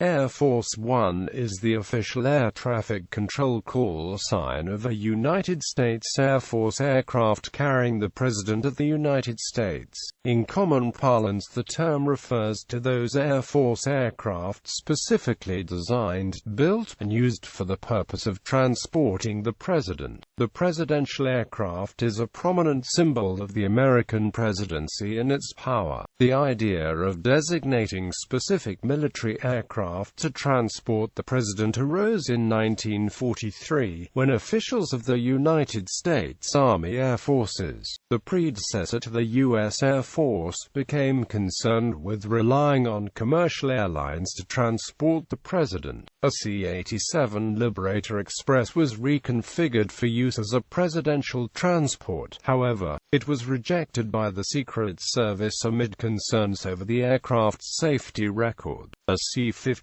Air Force One is the official air traffic control call sign of a United States Air Force aircraft carrying the President of the United States. In common parlance, the term refers to those Air Force aircraft specifically designed, built, and used for the purpose of transporting the President. The presidential aircraft is a prominent symbol of the American presidency and its power. The idea of designating specific military aircraft to transport the President arose in 1943, when officials of the United States Army Air Forces, the predecessor to the U.S. Air Force, became concerned with relying on commercial airlines to transport the President. A C-87 Liberator Express was reconfigured for use as a presidential transport. However, it was rejected by the Secret Service amid concerns over the aircraft's safety record. A C-54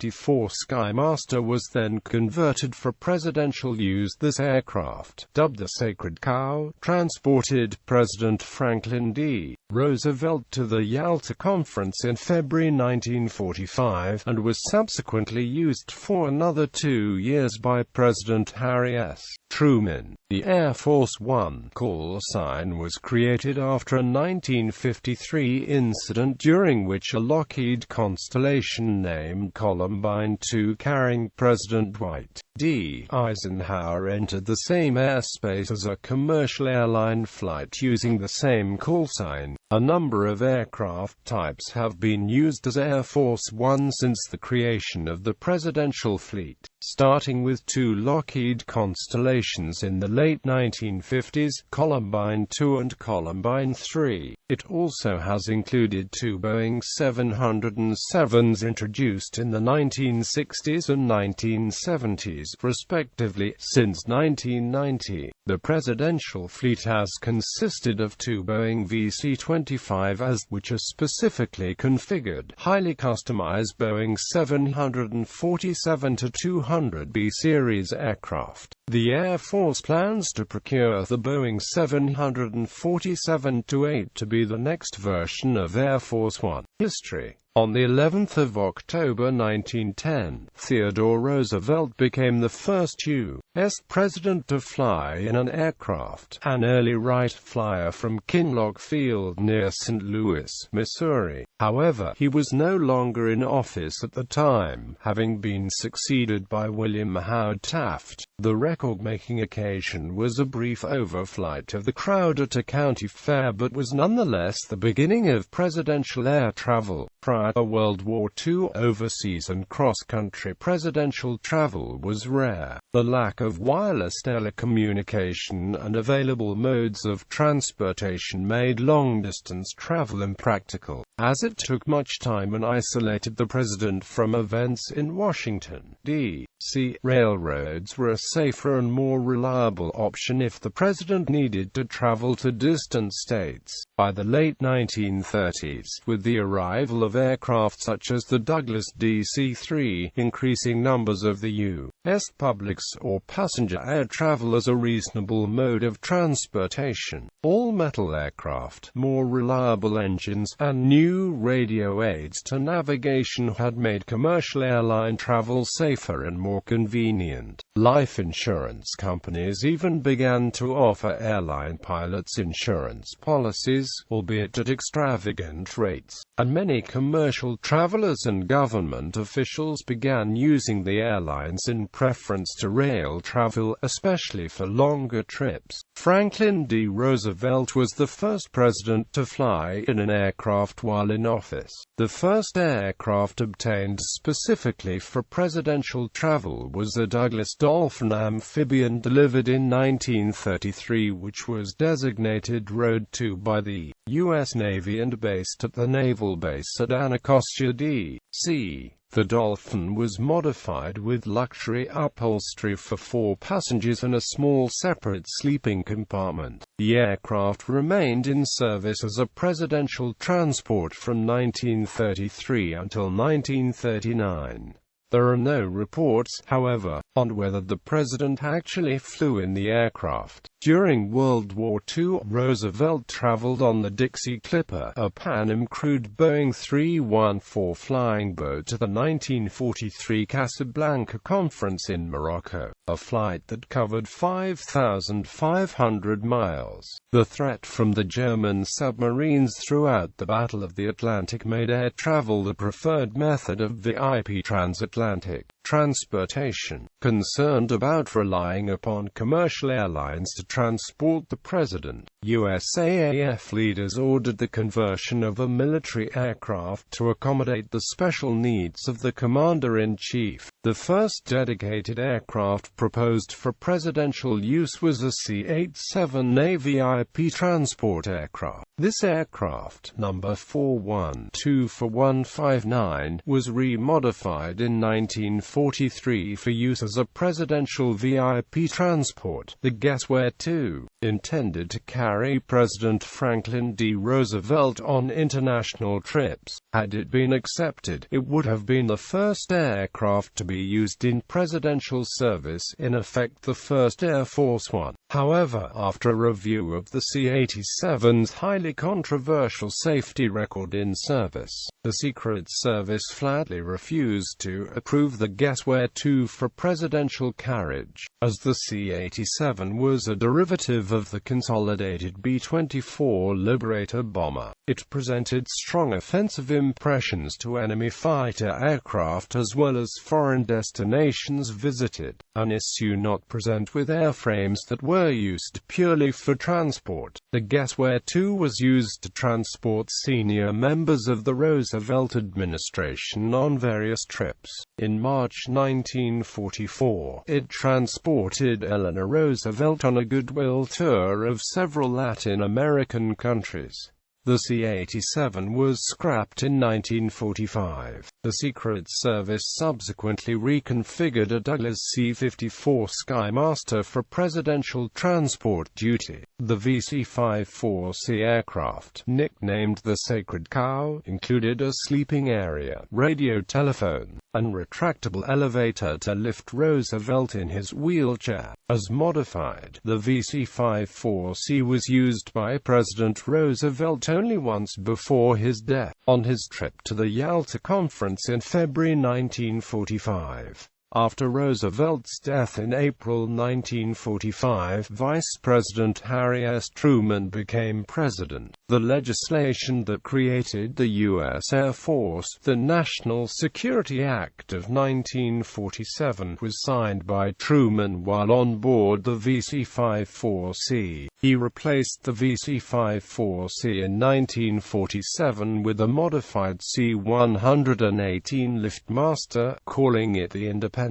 Skymaster was then converted for presidential use. This aircraft, dubbed the Sacred Cow, transported President Franklin D. Roosevelt to the Yalta Conference in February 1945, and was subsequently used for another 2 years by President Harry S. Truman. The Air Force One call sign was created after a 1953 incident during which a Lockheed Constellation named Columbine II carrying President Dwight D. Eisenhower entered the same airspace as a commercial airline flight using the same call sign. A number of aircraft types have been used as Air Force One since the creation of the presidential fleet, starting with 2 Lockheed Constellations in the late 1950s, Columbine II and Columbine III. It also has included 2 Boeing 707s introduced in the 1960s and 1970s, respectively. Since 1990, the presidential fleet has consisted of 2 Boeing VC-25s, which are specifically configured, highly customized Boeing 747-200B series aircraft. The Air Force plans to procure the Boeing 747-8 to be the next version of Air Force One. History. On the 11th of October 1910, Theodore Roosevelt became the first U.S. president to fly in an aircraft, an early Wright flyer from Kinloch Field near St. Louis, Missouri. However, he was no longer in office at the time, having been succeeded by William Howard Taft. The record-making occasion was a brief overflight of the crowd at a county fair, but was nonetheless the beginning of presidential air travel. Prior to World War II, overseas and cross-country presidential travel was rare. The lack of wireless telecommunication and available modes of transportation made long-distance travel impractical, as it took much time and isolated the president from events in Washington, D.C. Railroads were a safer and more reliable option if the president needed to travel to distant states. By the late 1930s, with the arrival of aircraft such as the Douglas DC-3, increasing numbers of the U.S. public's or passenger air travel as a reasonable mode of transportation. All-metal aircraft, more reliable engines, and new radio aids to navigation had made commercial airline travel safer and more convenient. Life insurance companies even began to offer airline pilots insurance policies, albeit at extravagant rates, and many commercial travelers and government officials began using the airlines in preference to rail travel, especially for longer trips. Franklin D. Roosevelt was the first president to fly in an aircraft while in office. The first aircraft obtained specifically for presidential travel was the Douglas Dolphin amphibian delivered in 1933, which was designated Road 2 by the U.S. Navy and based at the Naval Base at Anacostia, D.C. The Dolphin was modified with luxury upholstery for 4 passengers and a small separate sleeping compartment. The aircraft remained in service as a presidential transport from 1933 until 1939. There are no reports, however, on whether the president actually flew in the aircraft. During World War II, Roosevelt traveled on the Dixie Clipper, a Pan Am-crewed Boeing 314 flying boat to the 1943 Casablanca Conference in Morocco, a flight that covered 5,500 miles. The threat from the German submarines throughout the Battle of the Atlantic made air travel the preferred method of VIP transatlantic transportation. Concerned about relying upon commercial airlines to transport the president, USAAF leaders ordered the conversion of a military aircraft to accommodate the special needs of the commander-in-chief. The first dedicated aircraft proposed for presidential use was a C-87A VIP transport aircraft. This aircraft, number 4124159, was remodified in 1943 for use as a presidential VIP transport. The Guess-Where-To, intended to carry President Franklin D. Roosevelt on international trips. Had it been accepted, it would have been the first aircraft to be used in presidential service, in effect the first Air Force One. However, after a review of the C-87's highly controversial safety record in service, the Secret Service flatly refused to approve the Guess-Where-To for presidential carriage. As the C-87 was a derivative of the consolidated B-24 Liberator bomber, it presented strong offensive impressions to enemy fighter aircraft as well as foreign destinations visited, an issue not present with airframes that were used purely for transport. The Guess-Where-To was used to transport senior members of the Roosevelt administration on various trips. In March 1944, it transported Eleanor Roosevelt on a goodwill tour of several Latin American countries. The C-87 was scrapped in 1945. The Secret Service subsequently reconfigured a Douglas C-54 Skymaster for presidential transport duty. The VC-54C aircraft, nicknamed the Sacred Cow, included a sleeping area, radio telephone, and retractable elevator to lift Roosevelt in his wheelchair. As modified, the VC-54C was used by President Roosevelt only once before his death, on his trip to the Yalta Conference in February 1945. After Roosevelt's death in April 1945, Vice President Harry S. Truman became president. The legislation that created the U.S. Air Force, the National Security Act of 1947, was signed by Truman while on board the VC-54C. He replaced the VC-54C in 1947 with a modified C-118 Liftmaster, calling it the Independence.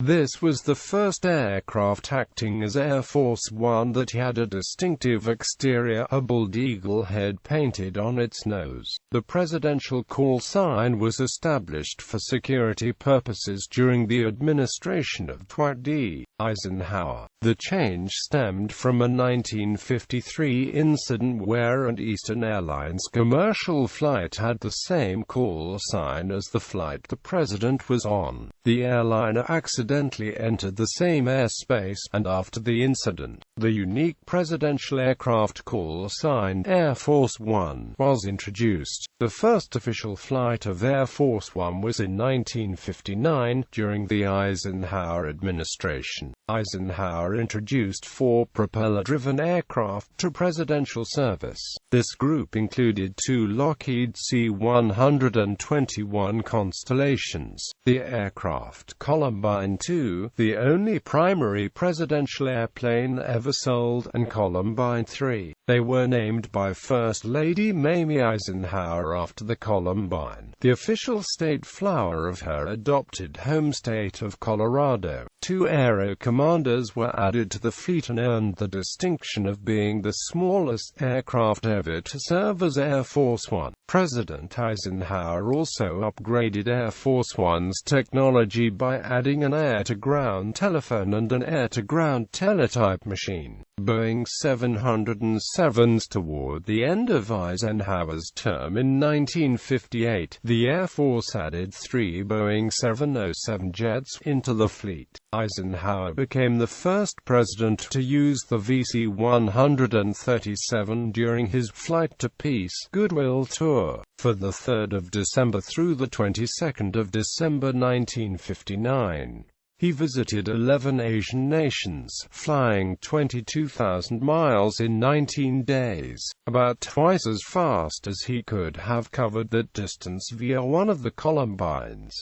This was the first aircraft acting as Air Force One that had a distinctive exterior, a bald eagle head painted on its nose. The presidential call sign was established for security purposes during the administration of Dwight D. Eisenhower. The change stemmed from a 1953 incident where an Eastern Airlines commercial flight had the same call sign as the flight the president was on. The airliner accidentally entered the same airspace, and after the incident, the unique presidential aircraft call sign, Air Force One, was introduced. The first official flight of Air Force One was in 1959, during the Eisenhower administration. Eisenhower introduced 4 propeller-driven aircraft to presidential service. This group included 2 Lockheed C-121 Constellations, the aircraft Columbine II, the only primary presidential airplane ever sold, and Columbine III. They were named by First Lady Mamie Eisenhower after the Columbine, the official state flower of her adopted home state of Colorado. 2 Aero Commanders were added to the fleet and earned the distinction of being the smallest aircraft ever to serve as Air Force One. President Eisenhower also upgraded Air Force One's technology by adding an air-to-ground telephone and an air-to-ground teletype machine. Boeing 707s. Toward the end of Eisenhower's term in 1958, the Air Force added 3 Boeing 707 jets into the fleet. Eisenhower became the first president to use the VC-137 during his Flight to Peace, Goodwill tour, for the 3rd of December through the 22nd of December 1959. He visited 11 Asian nations, flying 22,000 miles in 19 days, about twice as fast as he could have covered that distance via one of the Columbines.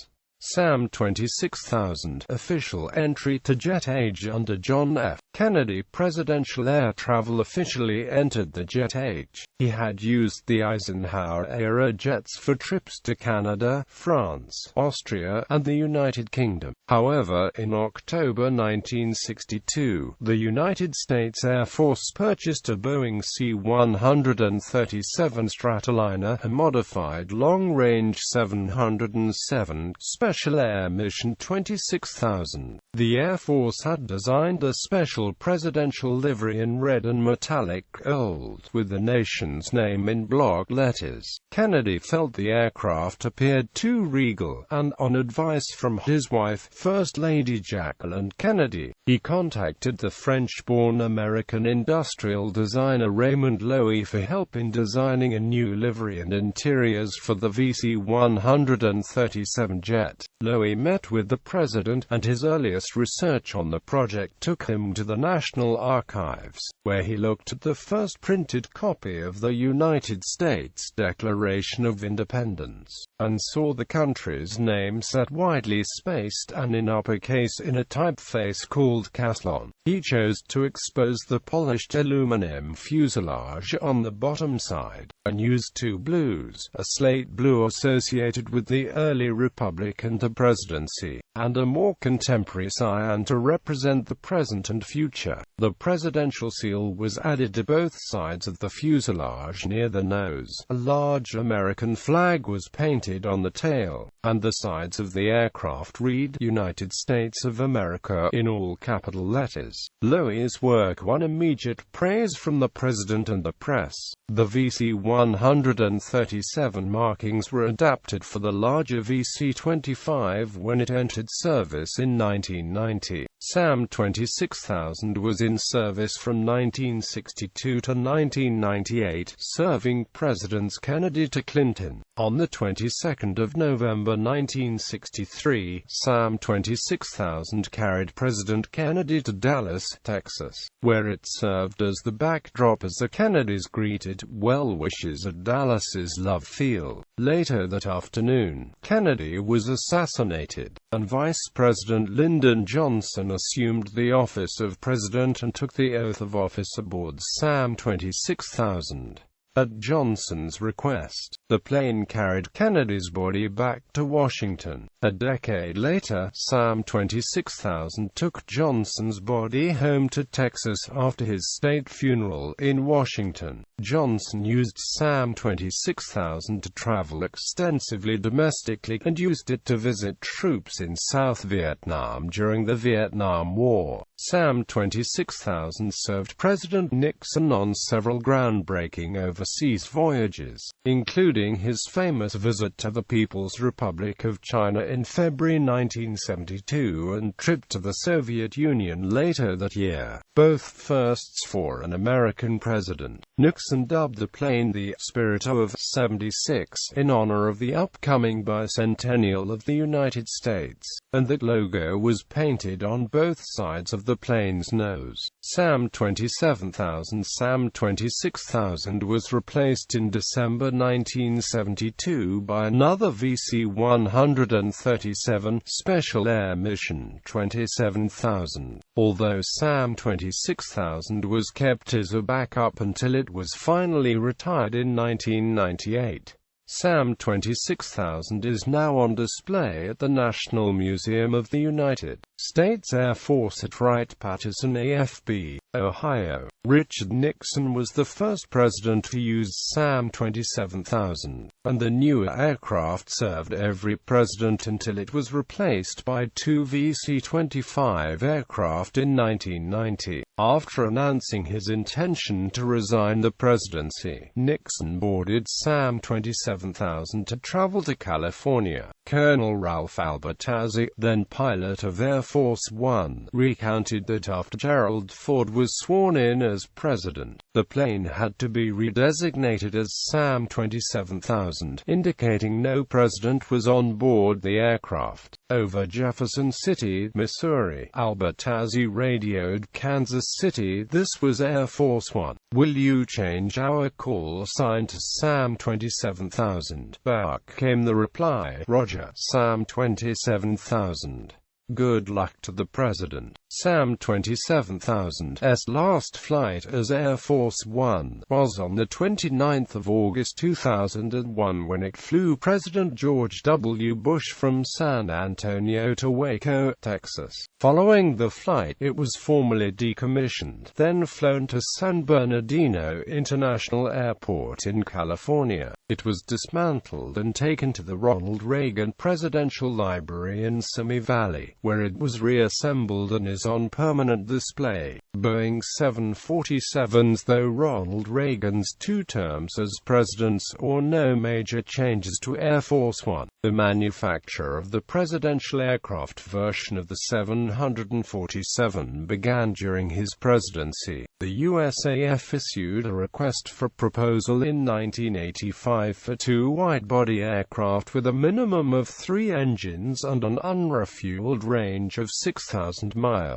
SAM 26000, official entry to jet age under John F. Kennedy. Presidential air travel officially entered the jet age. He had used the Eisenhower-era jets for trips to Canada, France, Austria, and the United Kingdom. However, in October 1962, the United States Air Force purchased a Boeing C-137 Stratoliner, a modified long-range 707 Special Air Mission 26000. The Air Force had designed a special presidential livery in red and metallic gold, with the nation's name in block letters. Kennedy felt the aircraft appeared too regal, and on advice from his wife, First Lady Jacqueline Kennedy, he contacted the French-born American industrial designer Raymond Loewy for help in designing a new livery and interiors for the VC-137 jet. Loewy met with the president, and his earliest research on the project took him to the National Archives, where he looked at the first printed copy of the United States Declaration of Independence, and saw the country's name set widely spaced and in uppercase in a typeface called Caslon. He chose to expose the polished aluminum fuselage on the bottom side, and used 2 blues, a slate blue associated with the early republic and the presidency, and a more contemporary cyan to represent the present and future. The presidential seal was added to both sides of the fuselage near the nose. A large American flag was painted on the tail, and the sides of the aircraft read United States of America in all capital letters. Loewy's work won immediate praise from the president and the press. The VC-137 markings were adapted for the larger VC-25 when it entered service in 1990. SAM 26000 was in service from 1962 to 1998, serving Presidents Kennedy to Clinton. On the 22nd of November 1963, SAM 26000 carried President Kennedy to Dallas, Texas, where it served as the backdrop as the Kennedys greeted well-wishers at Dallas's Love Field. Later that afternoon, Kennedy was assassinated, and Vice President Lyndon Johnson assumed the office of president and took the oath of office aboard SAM 26000. At Johnson's request, the plane carried Kennedy's body back to Washington. A decade later, SAM 26000 took Johnson's body home to Texas after his state funeral in Washington. Johnson used SAM 26000 to travel extensively domestically, and used it to visit troops in South Vietnam during the Vietnam War. SAM 26000 served President Nixon on several groundbreaking overseas voyages, including his famous visit to the People's Republic of China in February 1972 and trip to the Soviet Union later that year, both firsts for an American president. Nixon dubbed the plane the Spirit of 76 in honor of the upcoming bicentennial of the United States, and that logo was painted on both sides of the plane's nose. SAM 27000 SAM 26000 was replaced in December 1972 by another VC-137 Special Air Mission 27000, although SAM 26000 was kept as a backup until it was finally retired in 1998. SAM 26000 is now on display at the National Museum of the United States Air Force at Wright-Patterson, AFB, Ohio. Richard Nixon was the first president to use SAM 27000. and the newer aircraft served every president until it was replaced by two VC-25 aircraft in 1990. After announcing his intention to resign the presidency, Nixon boarded SAM 27000 to travel to California. Colonel Ralph Albertazzi, then pilot of Air Force One, recounted that after Gerald Ford was sworn in as president, the plane had to be redesignated as SAM 27000, indicating no president was on board the aircraft. Over Jefferson City, Missouri, Albertazzi radioed Kansas City. "This was Air Force One. Will you change our call sign to SAM 27000? Back came the reply, "Roger, SAM 27000. Good luck to the president." SAM 27000's last flight as Air Force One was on the 29th of August 2001 when it flew President George W. Bush from San Antonio to Waco, Texas. Following the flight, it was formally decommissioned, then flown to San Bernardino International Airport in California. It was dismantled and taken to the Ronald Reagan Presidential Library in Simi Valley, where it was reassembled and is on permanent display. Boeing 747s. Though Ronald Reagan's two terms as president saw no major changes to Air Force One, the manufacture of the presidential aircraft version of the 747 began during his presidency. The USAF issued a request for proposal in 1985 for two wide-body aircraft with a minimum of 3 engines and an unrefueled range of 6,000 miles.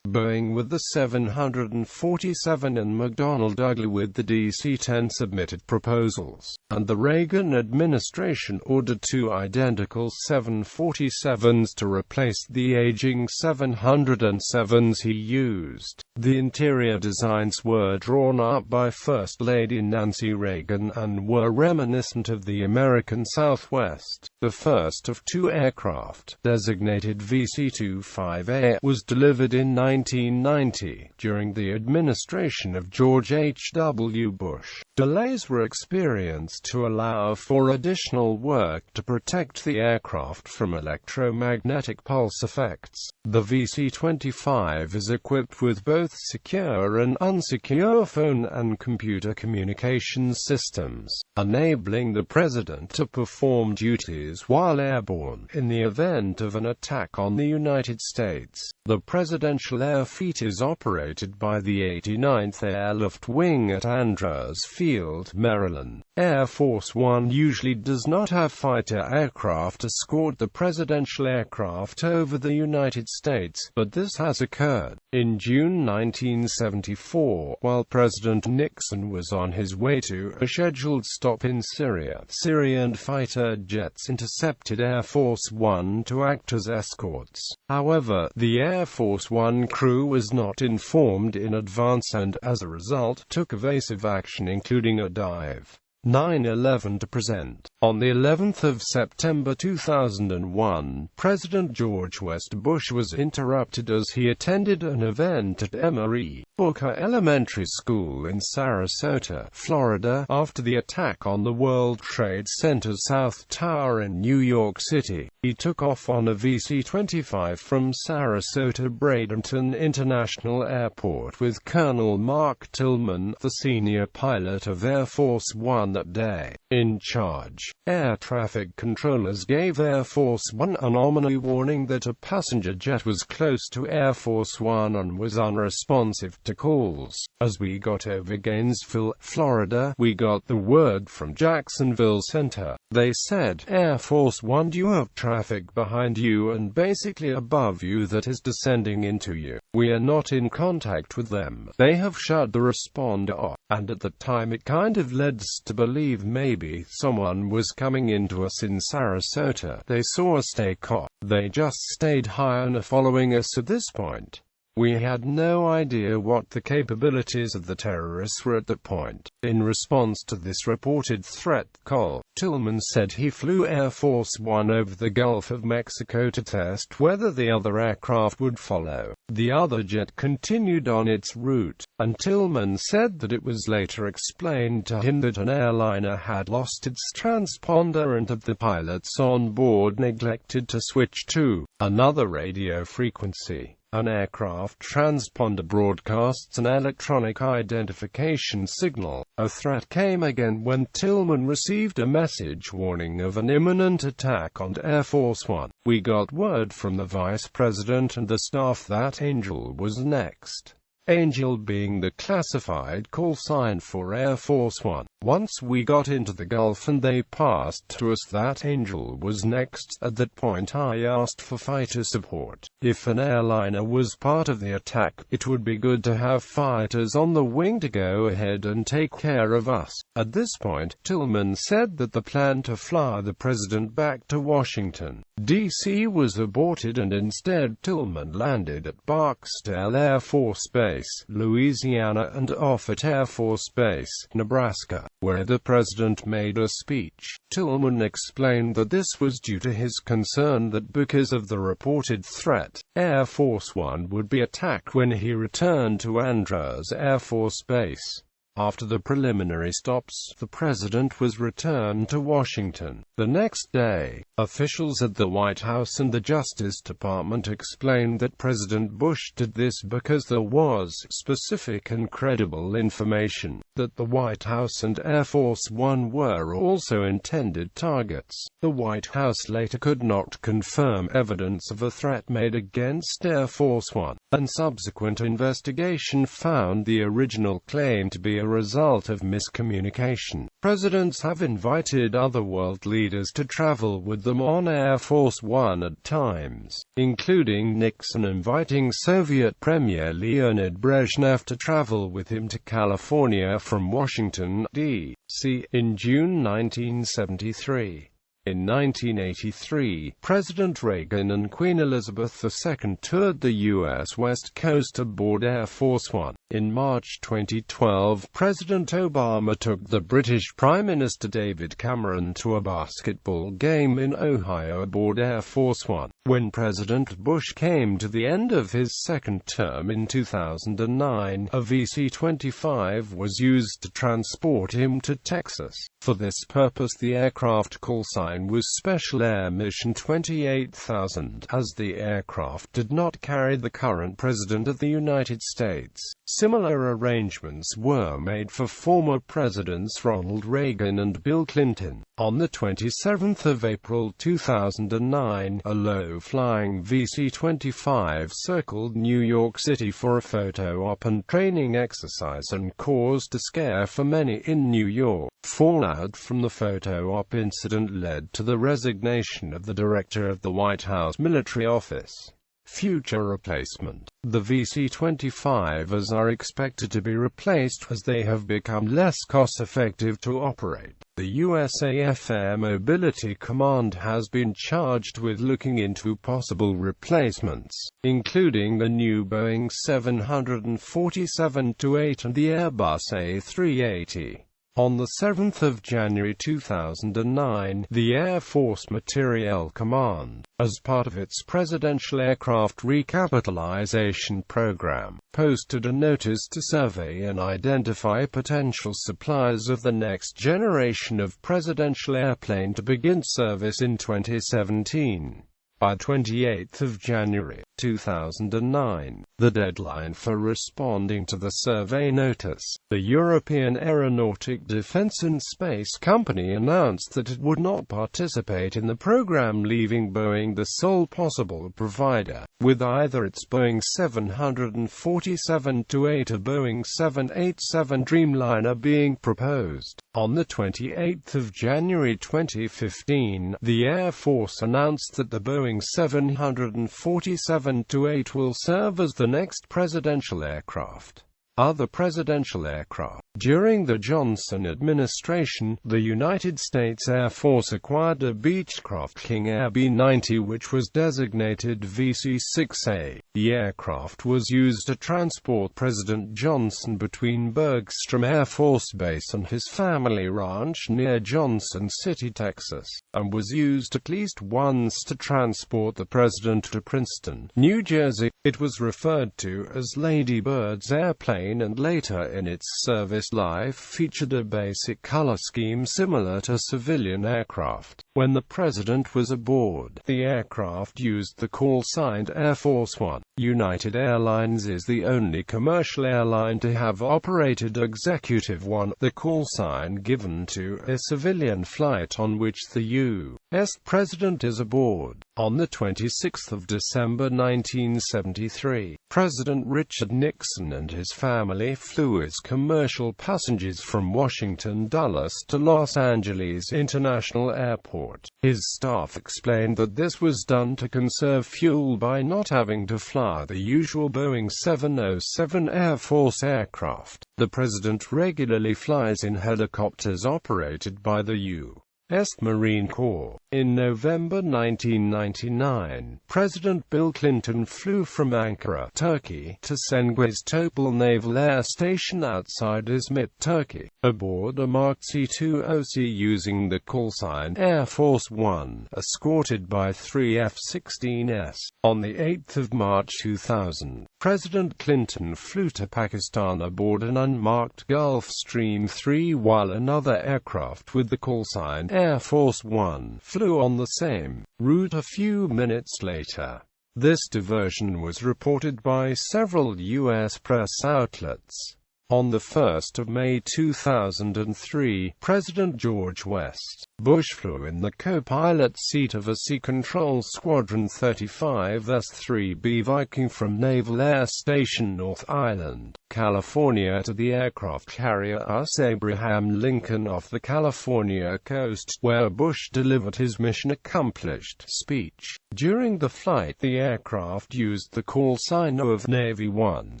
Boeing with the 747 and McDonnell Douglas with the DC-10 submitted proposals, and the Reagan administration ordered two identical 747s to replace the aging 707s he used. The interior designs were drawn up by First Lady Nancy Reagan and were reminiscent of the American Southwest. The first of two aircraft, designated VC-25A, was delivered in 1990, during the administration of George H.W. Bush. Delays were experienced to allow for additional work to protect the aircraft from electromagnetic pulse effects. The VC-25 is equipped with both secure and unsecure phone and computer communications systems, enabling the president to perform duties while airborne in the event of an attack on the United States. The Presidential Air Fleet is operated by the 89th Airlift Wing at Andrews Field, Maryland. Air Force One usually does not have fighter aircraft escort the presidential aircraft over the United States, but this has occurred. In June 1974, while President Nixon was on his way to a scheduled stop in Syria, Syrian fighter jets intercepted Air Force One to act as escorts. However, the Air Force One crew was not informed in advance and, as a result, took evasive action including a dive. 9/11 to present. On the 11th of September 2001, President George W. Bush was interrupted as he attended an event at Emory Booker Elementary School in Sarasota, Florida, after the attack on the World Trade Center South Tower in New York City. He took off on a VC-25 from Sarasota Bradenton International Airport with Colonel Mark Tillman, the senior pilot of Air Force One that day, in charge. Air traffic controllers gave Air Force One an ominous warning that a passenger jet was close to Air Force One and was unresponsive to calls. As we got over Gainesville, Florida, we got the word from Jacksonville Center. They said, "Air Force One, you have traffic behind you and basically above you that is descending into you. We are not in contact with them. They have shut the responder off." And at the time it kind of led us to believe maybe someone was coming into us in Sarasota. They saw us take off. They just stayed high and are following us at this point. We had no idea what the capabilities of the terrorists were at that point. In response to this reported threat, Col. Tillman said he flew Air Force One over the Gulf of Mexico to test whether the other aircraft would follow. The other jet continued on its route, and Tillman said that it was later explained to him that an airliner had lost its transponder and that the pilots on board neglected to switch to another radio frequency. An aircraft transponder broadcasts an electronic identification signal. A threat came again when Tillman received a message warning of an imminent attack on Air Force One. We got word from the Vice President and the staff that Angel was next. Angel being the classified call sign for Air Force One. Once we got into the Gulf and they passed to us that Angel was next. At that point I asked for fighter support. If an airliner was part of the attack, it would be good to have fighters on the wing to go ahead and take care of us. At this point, Tillman said that the plan to fly the president back to Washington, D.C. was aborted and instead Tillman landed at Barksdale Air Force Base, Louisiana and Offutt Air Force Base, Nebraska, where the president made a speech. Tillman explained that this was due to his concern that because of the reported threat, Air Force One would be attacked when he returned to Andrews Air Force Base. After the preliminary stops, the president was returned to Washington. The next day, officials at the White House and the Justice Department explained that President Bush did this because there was specific and credible information that the White House and Air Force One were also intended targets. The White House later could not confirm evidence of a threat made against Air Force One, and subsequent investigation found the original claim to be a result of miscommunication. Presidents have invited other world leaders to travel with them on Air Force One at times, including Nixon inviting Soviet Premier Leonid Brezhnev to travel with him to California from Washington, D.C. in June 1973. In 1983, President Reagan and Queen Elizabeth II toured the U.S. West Coast aboard Air Force One. In March 2012, President Obama took the British Prime Minister David Cameron to a basketball game in Ohio aboard Air Force One. When President Bush came to the end of his second term in 2009, a VC-25 was used to transport him to Texas. For this purpose the aircraft call sign was Special Air Mission 28000, as the aircraft did not carry the current President of the United States. Similar arrangements were made for former Presidents Ronald Reagan and Bill Clinton. On the 27th of April 2009, a low-flying VC-25 circled New York City for a photo op and training exercise and caused a scare for many in New York. Fallout from the photo op incident led to the resignation of the director of the White House Military Office. Future replacement. The VC-25s are expected to be replaced as they have become less cost-effective to operate. The USAF Air Mobility Command has been charged with looking into possible replacements, including the new Boeing 747-8 and the Airbus A380. On the 7th of January 2009, the Air Force Materiel Command, as part of its Presidential Aircraft Recapitalization Program, posted a notice to survey and identify potential suppliers of the next generation of presidential airplane to begin service in 2017. By 28th of January 2009, the deadline for responding to the survey notice, the European Aeronautic Defence and Space Company announced that it would not participate in the program, leaving Boeing the sole possible provider, with either its Boeing 747-8 or Boeing 787 Dreamliner being proposed. On the 28th of January 2015, the Air Force announced that the Boeing 747-8 will serve as the next presidential aircraft. Other presidential aircraft During the Johnson administration, the United States Air Force acquired a Beechcraft King Air B-90 which was designated VC-6A. The aircraft was used to transport President Johnson between Bergstrom Air Force Base and his family ranch near Johnson City, Texas, and was used at least once to transport the president to Princeton, New Jersey. It was referred to as Lady Bird's airplane and later in its service life featured a basic color scheme similar to civilian aircraft. When the president was aboard, the aircraft used the call-signed Air Force One. United Airlines is the only commercial airline to have operated Executive One, the call sign given to a civilian flight on which the U.S. president is aboard. On the 26th of December 1973, President Richard Nixon and his family flew as commercial passengers from Washington Dulles to Los Angeles International Airport. His staff explained that this was done to conserve fuel by not having to fly the usual Boeing 707 Air Force aircraft. The president regularly flies in helicopters operated by the U.S. Marine Corps. In November 1999, President Bill Clinton flew from Ankara, Turkey, to Cengiztopol Naval Air Station outside Izmit, Turkey, aboard a Mark C-2OC using the callsign Air Force One, escorted by 3 F-16s. On the 8th of March 2000, President Clinton flew to Pakistan aboard an unmarked Gulfstream 3 while another aircraft with the callsign Air Force One flew on the same route a few minutes later. This diversion was reported by several U.S. press outlets. On the 1st of May 2003, President George West Bush flew in the co-pilot seat of a Sea Control Squadron 35 S-3B Viking from Naval Air Station North Island, California to the aircraft carrier US Abraham Lincoln off the California coast, where Bush delivered his mission accomplished speech. During the flight, the aircraft used the call sign of Navy One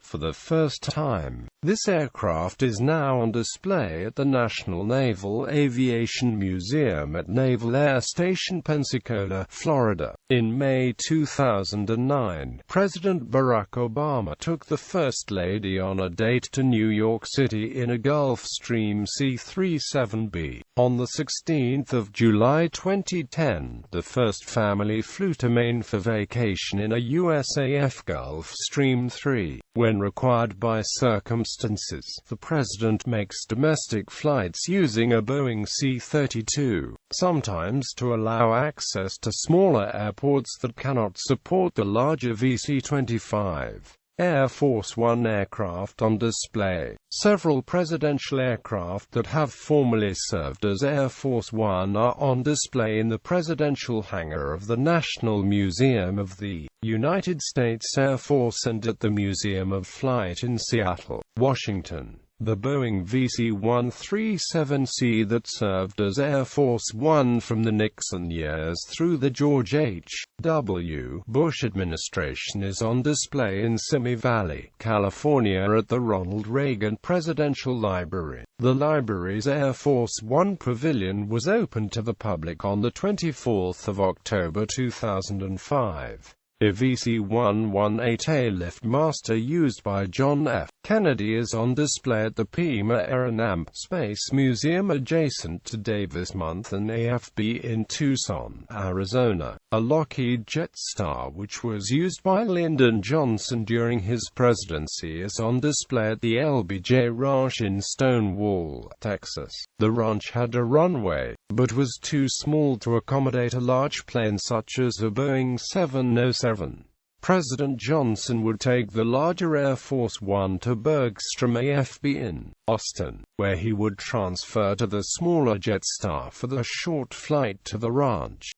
for the first time. This aircraft is now on display at the National Naval Aviation Museum at Naval Air Station Pensacola, Florida. In May 2009, President Barack Obama took the First Lady on a date to New York City in a Gulfstream C-37B. On the 16th of July 2010, the first family flew to Maine for vacation in a USAF Gulfstream 3. When required by circumstances, the president makes domestic flights using a Boeing C-32, sometimes to allow access to smaller airports that cannot support the larger VC-25. Air Force One aircraft on display. Several presidential aircraft that have formerly served as Air Force One are on display in the presidential hangar of the National Museum of the United States Air Force and at the Museum of Flight in Seattle, Washington. The Boeing VC-137C that served as Air Force One from the Nixon years through the George H.W. Bush administration is on display in Simi Valley, California at the Ronald Reagan Presidential Library. The library's Air Force One pavilion was opened to the public on the 24th of October 2005. A VC-118A liftmaster used by John F. Kennedy is on display at the Pima Air and Space Museum adjacent to Davis Monthan AFB in Tucson, Arizona. A Lockheed Jetstar which was used by Lyndon Johnson during his presidency is on display at the LBJ Ranch in Stonewall, Texas. The ranch had a runway, but was too small to accommodate a large plane such as a Boeing 707. President Johnson would take the larger Air Force One to Bergstrom AFB in Austin, where he would transfer to the smaller Jetstar for the short flight to the ranch.